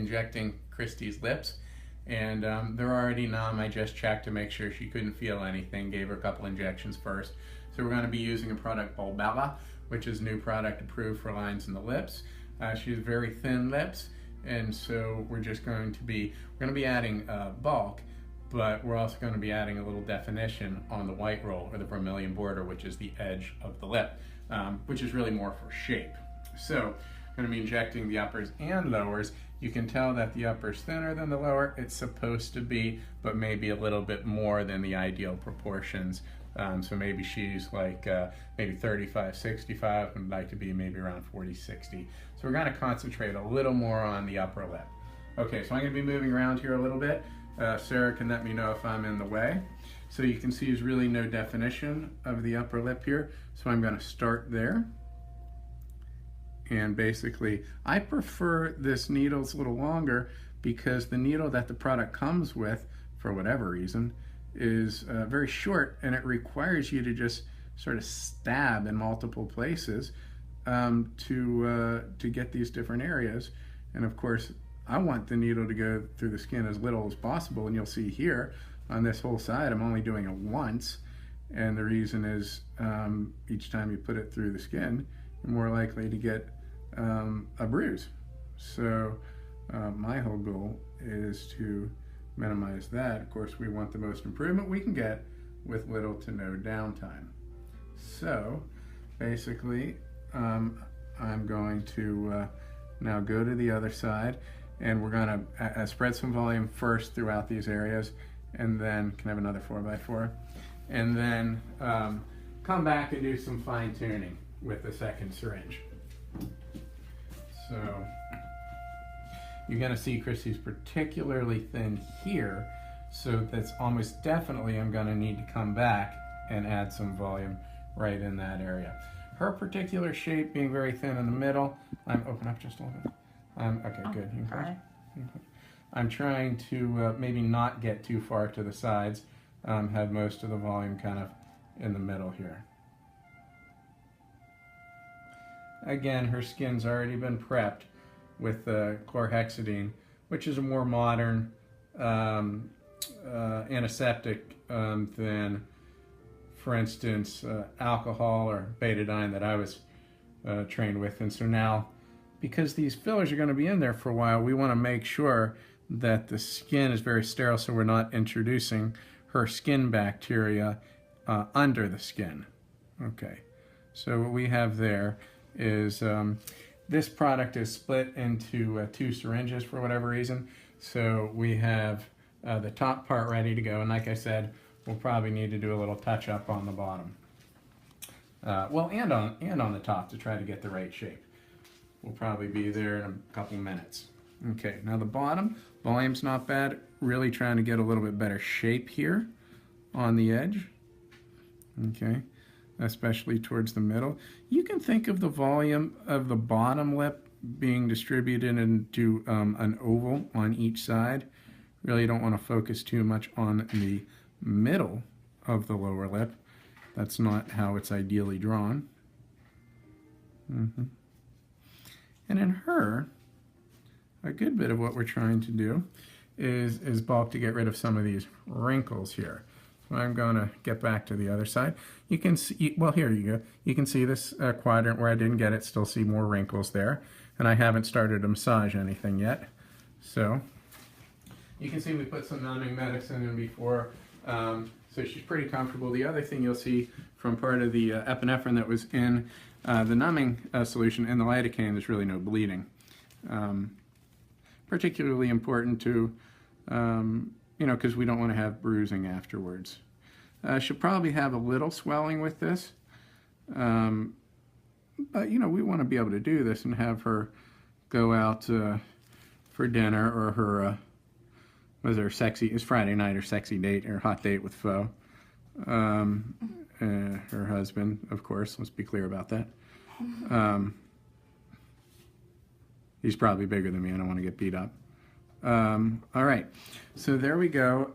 injecting Christy's lips, and they're already numb. I just checked to make sure she couldn't feel anything, gave her a couple injections first. So we're going to be using a product, Volbella, which is a new product approved for lines in the lips. She has very thin lips, and so we're going to be adding bulk, but we're also going to be adding a little definition on the white roll, or the vermilion border, which is the edge of the lip, which is really more for shape. So I'm going to be injecting the uppers and lowers. You can tell that the upper's thinner than the lower. It's supposed to be, but maybe a little bit more than the ideal proportions. So maybe she's like maybe 35, 65, and I'd like to be maybe around 40, 60. So we're going to concentrate a little more on the upper lip. Okay, so I'm going to be moving around here a little bit. Sarah can let me know if I'm in the way. So you can see there's really no definition of the upper lip here. So I'm going to start there. And basically, I prefer this needle's a little longer because the needle that the product comes with, for whatever reason, is very short, and it requires you to just sort of stab in multiple places to get these different areas. And of course, I want the needle to go through the skin as little as possible, and you'll see here on this whole side I'm only doing it once, and the reason is each time you put it through the skin, you're more likely to get a bruise. So my whole goal is to minimize that. Of course, we want the most improvement we can get with little to no downtime. So basically, I'm going to now go to the other side, and we're going to spread some volume first throughout these areas, and then can I have another 4x4, and then come back and do some fine tuning with the second syringe. So you're going to see Chrissy's particularly thin here, so that's almost definitely I'm going to need to come back and add some volume right in that area. Her particular shape being very thin in the middle, I'm open up just a little bit. Okay, good. You can close. I'm trying to maybe not get too far to the sides, have most of the volume kind of in the middle here. Again, her skin's already been prepped with chlorhexidine, which is a more modern antiseptic than, for instance, alcohol or betadine that I was trained with. And so now, because these fillers are going to be in there for a while, we want to make sure that the skin is very sterile, so we're not introducing her skin bacteria under the skin. Okay, so what we have there is this product is split into 2 syringes for whatever reason. So we have the top part ready to go, and like I said, we'll probably need to do a little touch up on the bottom. Well, and on the top to try to get the right shape. We'll probably be there in a couple minutes. Okay, now the bottom, volume's not bad. Really trying to get a little bit better shape here on the edge. Okay, especially towards the middle. You can think of the volume of the bottom lip being distributed into an oval on each side. Really don't want to focus too much on the middle of the lower lip. That's not how it's ideally drawn. And in her, a good bit of what we're trying to do is bulk to get rid of some of these wrinkles here. So I'm going to get back to the other side. You can see, well, here you go. You can see this quadrant where I didn't get it, still see more wrinkles there. And I haven't started to massage anything yet. So you can see we put some numbing medicine in before, so she's pretty comfortable. The other thing you'll see from part of the epinephrine that was in the numbing solution and the lidocaine, there's really no bleeding. Particularly important to, you know, because we don't want to have bruising afterwards. She'll probably have a little swelling with this, but you know, we want to be able to do this and have her go out for dinner, or her was her sexy, it's Friday night, her sexy date or hot date with Fo. Her husband, of course, let's be clear about that. He's probably bigger than me. I don't want to get beat up. All right, so there we go.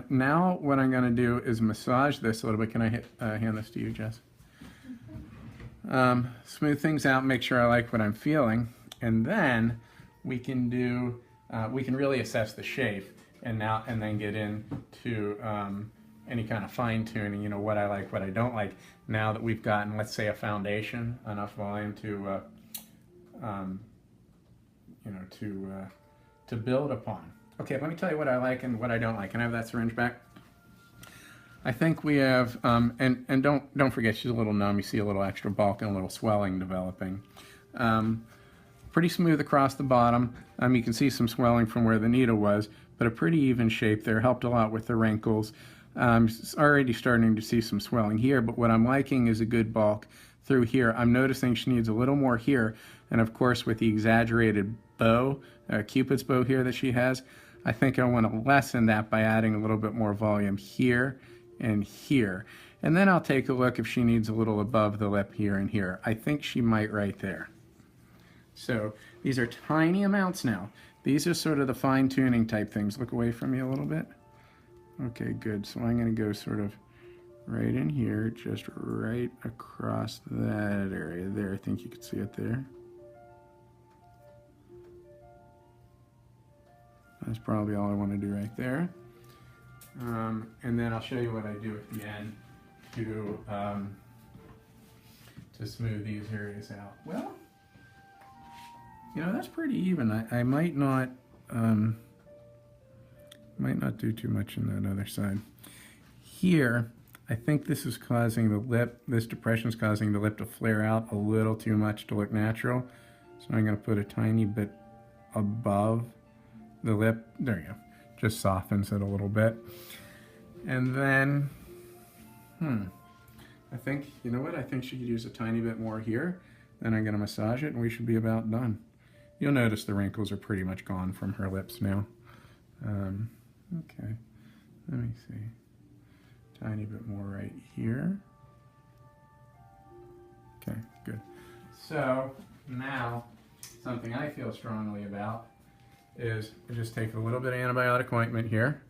Now what I'm going to do is massage this a little bit. Can I hand this to you, Jess? Smooth things out, make sure I like what I'm feeling, and then we can do we can really assess the shape and then get into any kind of fine tuning, you know, what I like, what I don't like, now that we've gotten, let's say, a foundation, enough volume to, you know, to build upon. Okay, let me tell you what I like and what I don't like. Can I have that syringe back? I think we have, and don't forget, she's a little numb. You see a little extra bulk and a little swelling developing. Pretty smooth across the bottom. You can see some swelling from where the needle was, but a pretty even shape there. Helped a lot with the wrinkles. Already starting to see some swelling here, but what I'm liking is a good bulk through here. I'm noticing she needs a little more here, and of course with the exaggerated bow, Cupid's bow here that she has, I think I want to lessen that by adding a little bit more volume here and here. And then I'll take a look if she needs a little above the lip here and here. I think she might right there. So these are tiny amounts now. These are sort of the fine-tuning type things. Look away from me a little bit. Okay, good. So I'm going to go sort of right in here, just right across that area there. I think you can see it there. That's probably all I want to do right there. And then I'll show you what I do at the end to smooth these areas out. Well, you know, that's pretty even. I might not do too much on that other side. Here, I think this is causing the lip, this depression is causing the lip to flare out a little too much to look natural. So I'm going to put a tiny bit above the lip. There you go. Just softens it a little bit. And then, I think, you know what? I think she could use a tiny bit more here. Then I'm going to massage it and we should be about done. You'll notice the wrinkles are pretty much gone from her lips now. Okay, let me see. Tiny bit more right here. Okay, good. So now, something I feel strongly about is I just take a little bit of antibiotic ointment here,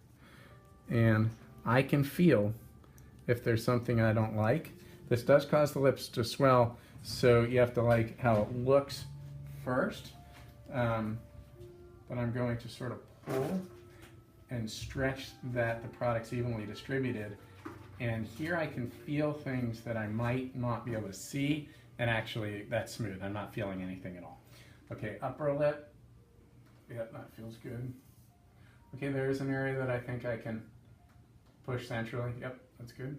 and I can feel if there's something I don't like. This does cause the lips to swell, so you have to like how it looks first. But I'm going to sort of pull and stretch that the product's evenly distributed. And here I can feel things that I might not be able to see, and actually that's smooth. I'm not feeling anything at all. Okay, upper lip. Yep, that feels good. Okay, there's an area that I think I can push centrally. Yep, that's good.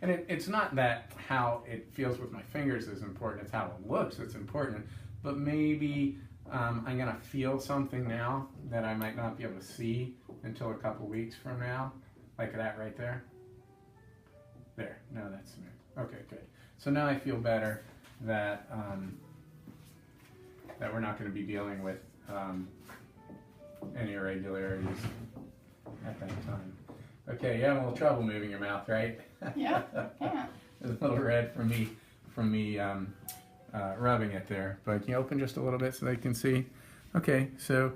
And it's not that how it feels with my fingers is important, it's how it looks that's important. But maybe I'm going to feel something now that I might not be able to see until a couple weeks from now. Like that right there. There, no, that's smooth. Okay, good. So now I feel better that, that we're not going to be dealing with any irregularities at that time. Okay, you have a little trouble moving your mouth, right? Yeah, yeah. It's a little red from me rubbing it there. But can you open just a little bit so they can see? Okay, so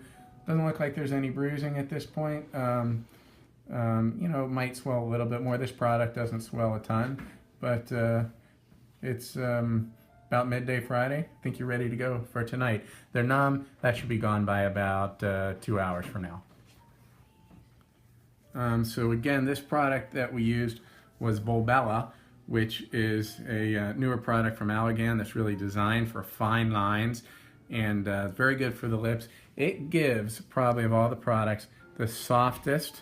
doesn't look like there's any bruising at this point. You know, it might swell a little bit more. This product doesn't swell a ton, but it's about midday Friday. I think you're ready to go for tonight. They're numb. That should be gone by about 2 hours from now. So again, this product that we used was Volbella, which is a newer product from Allergan that's really designed for fine lines and very good for the lips. It gives, probably of all the products, the softest,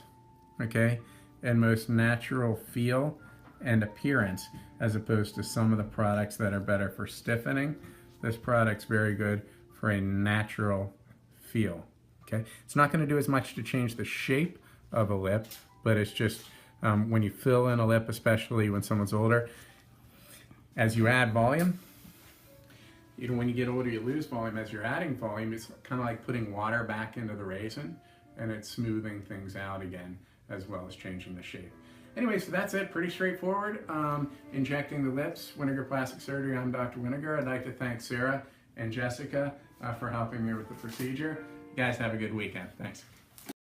okay, and most natural feel and appearance, as opposed to some of the products that are better for stiffening. This product's very good for a natural feel, okay? It's not going to do as much to change the shape of a lip, but it's just when you fill in a lip, especially when someone's older, as you add volume, even when you get older you lose volume. As you're adding volume, it's kind of like putting water back into the raisin, and it's smoothing things out again as well as changing the shape. Anyway, so that's it, pretty straightforward. Injecting the lips, Winiger Plastic Surgery. I'm Dr. Winiger. I'd like to thank Sarah and Jessica for helping me with the procedure. You guys have a good weekend. Thanks.